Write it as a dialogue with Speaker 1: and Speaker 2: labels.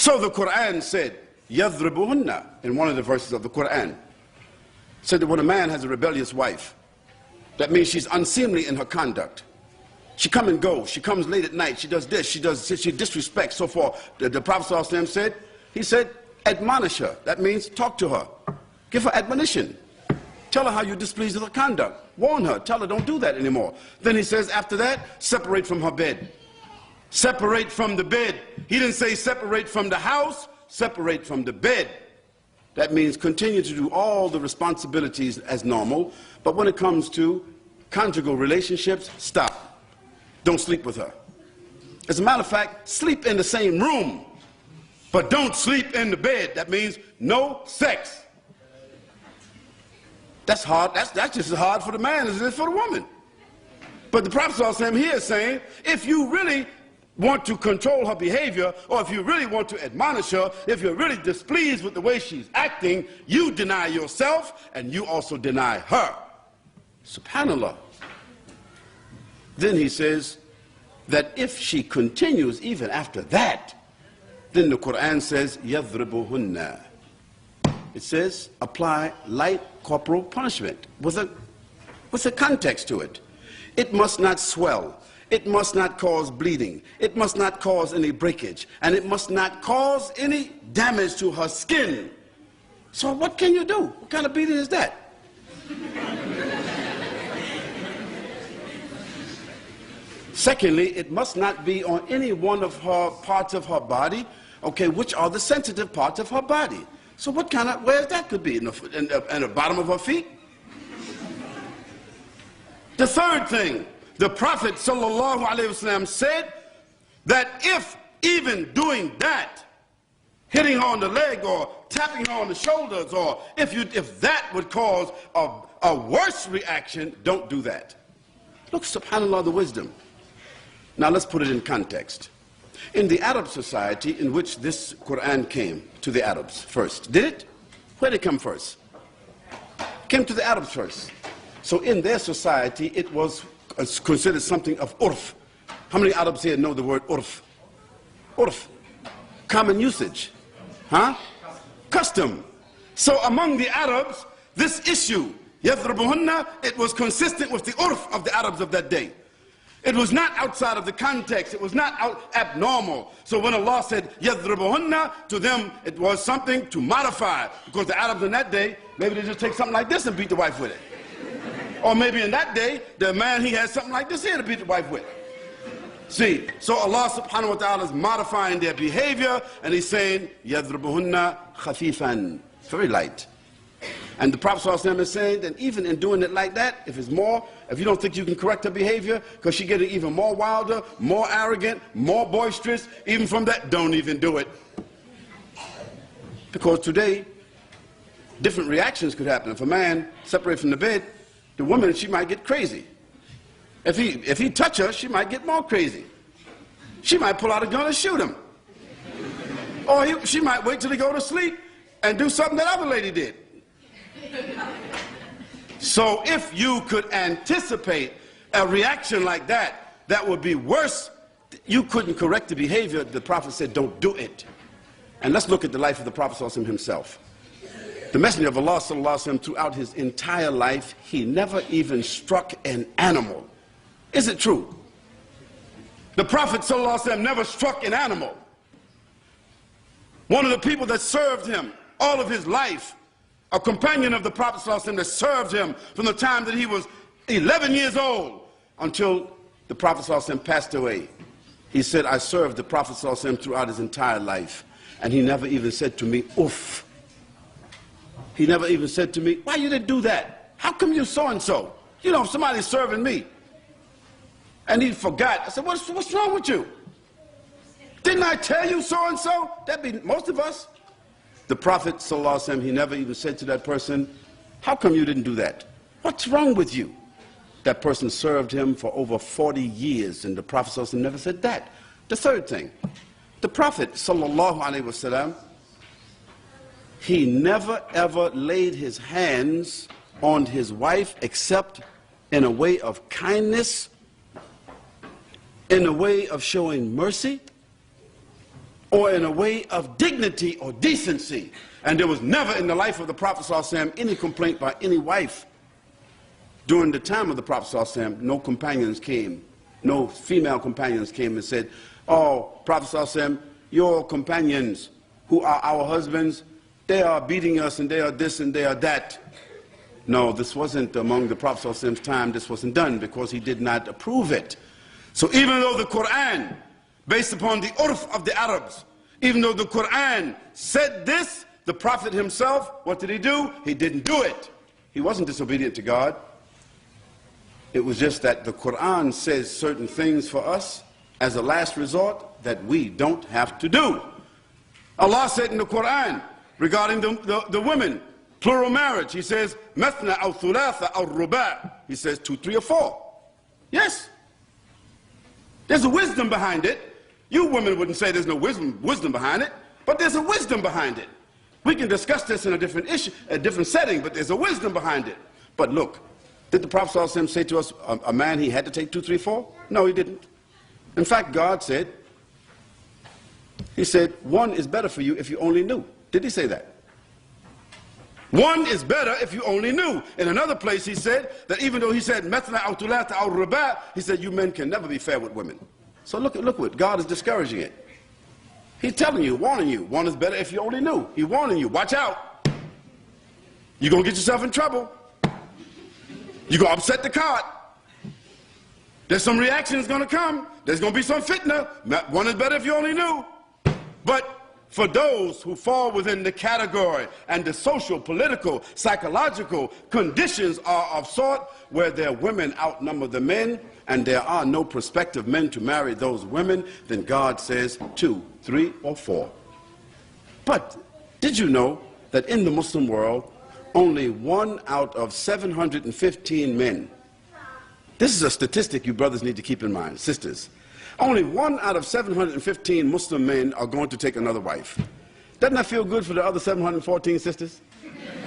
Speaker 1: So the Quran said, يَضْرِبُهُنَّ, in one of the verses of the Quran, said that when a man has a rebellious wife, that means she's unseemly in her conduct. She come and go, she comes late at night, she does this, she disrespects, so forth. The Prophet ﷺ said, he said, admonish her. That means talk to her. Give her admonition. Tell her how you displeased with her conduct. Warn her. Tell her don't do that anymore. Then he says after that, separate from her bed. Separate from the bed. He didn't say separate from the house, separate from the bed. That means continue to do all the responsibilities as normal, but when it comes to conjugal relationships, stop. Don't sleep with her. As a matter of fact, sleep in the same room, but don't sleep in the bed. That means no sex. That's hard. That's just as hard for the man as it is for the woman. But the Prophet ﷺ here is saying, if you really want to control her behavior, or if you really want to admonish her, if you're really displeased with the way she's acting, you deny yourself and you also deny her. SubhanAllah. Then he says that if she continues even after that, then the Quran says, يَضْرِبُهُنَّ. It says, apply light corporal punishment with a context to it. It must not swell. It must not cause bleeding. It must not cause any breakage. And it must not cause any damage to her skin. So what can you do? What kind of beating is that? Secondly, it must not be on any one of her parts of her body, okay, which are the sensitive parts of her body. So what kind of, where that could be? In the bottom of her feet? The third thing, the Prophet ﷺ said that if even doing that, hitting her on the leg or tapping her on the shoulders, or if that would cause a worse reaction, don't do that. Look, subhanAllah, the wisdom. Now let's put it in context. In the Arab society in which this Quran came to the Arabs first, did it? Where did it come first? It came to the Arabs first. So in their society, it was considered something of urf. How many Arabs here know the word urf? Urf. Common usage. Huh? Custom. So among the Arabs, this issue, يَضْرِبُهُنَّ, it was consistent with the urf of the Arabs of that day. It was not outside of the context. It was not abnormal. So when Allah said, يَضْرِبُهُنَّ, to them it was something to modify. Because the Arabs in that day, maybe they just take something like this and beat the wife with it. Or maybe in that day, the man, he had something like this here to beat the wife with. See, so Allah subhanahu wa ta'ala is modifying their behavior, and he's saying, يَضْرِبُهُنَّ خَفِيفًا, very light. And the Prophet ﷺ is saying that even in doing it like that, if it's more, if you don't think you can correct her behavior, because she gets even more wilder, more arrogant, more boisterous, even from that, don't even do it. Because today, different reactions could happen. If a man separates from the bed, the woman, she might get crazy. If he touch her, she might get more crazy. She might pull out a gun and shoot him. Or she might wait till he go to sleep and do something that other lady did. So if you could anticipate a reaction like that, that would be worse. You couldn't correct the behavior. The Prophet said, don't do it. And let's look at the life of the Prophet ﷺ himself. The Messenger of Allah ﷺ, throughout his entire life, he never even struck an animal. Is it true? The Prophet ﷺ never struck an animal. One of the people that served him all of his life, a companion of the Prophet ﷺ that served him from the time that he was 11 years old until the Prophet ﷺ passed away. He said, I served the Prophet ﷺ throughout his entire life, and he never even said to me, oof. He never even said to me, why you didn't do that? How come you so-and-so? You know, somebody's serving me. And he forgot. I said, what's wrong with you? Didn't I tell you so-and-so? That'd be most of us. The Prophet ﷺ, he never even said to that person, how come you didn't do that? What's wrong with you? That person served him for over 40 years, and the Prophet ﷺ never said that. The third thing, the Prophet ﷺ, he never ever laid his hands on his wife except in a way of kindness, in a way of showing mercy, or in a way of dignity or decency. And there was never in the life of the Prophet ﷺ any complaint by any wife. During the time of the Prophet ﷺ, no companions came, no female companions came and said, oh, Prophet ﷺ, your companions who are our husbands, they are beating us and they are this and they are that. No, this wasn't among the Prophet ﷺ's time. This wasn't done because he did not approve it. So even though the Quran, based upon the urf of the Arabs, even though the Quran said this, the Prophet himself, what did he do? He didn't do it. He wasn't disobedient to God. It was just that the Quran says certain things for us as a last resort that we don't have to do. Allah said in the Quran regarding the women, plural marriage, he says, Mathna aw thulatha aw ruba'. He says 2, 3, or 4. Yes. There's a wisdom behind it. You women wouldn't say there's no wisdom behind it, but there's a wisdom behind it. We can discuss this in a different issue, a different setting, but there's a wisdom behind it. But look, did the Prophet ﷺ say to us, a man, he had to take 2, 3, 4? No, he didn't. In fact, God said, he said, one is better for you if you only knew. Did he say that? One is better if you only knew. In another place he said that even though he said, Mathna aw thulatha aw ruba', he said, you men can never be fair with women. So look what God is discouraging it. He's telling you, warning you, one is better if you only knew. He's warning you, watch out. You're going to get yourself in trouble. You're going to upset the cart. There's some reaction that's going to come. There's going to be some fitna. One is better if you only knew. But for those who fall within the category and the social, political, psychological conditions are of sort where their women outnumber the men and there are no prospective men to marry those women, then God says 2, 3, or 4. But did you know that in the Muslim world, only 1 out of 715 men, this is a statistic you brothers need to keep in mind, sisters, only 1 out of 715 Muslim men are going to take another wife. Doesn't that feel good for the other 714 sisters?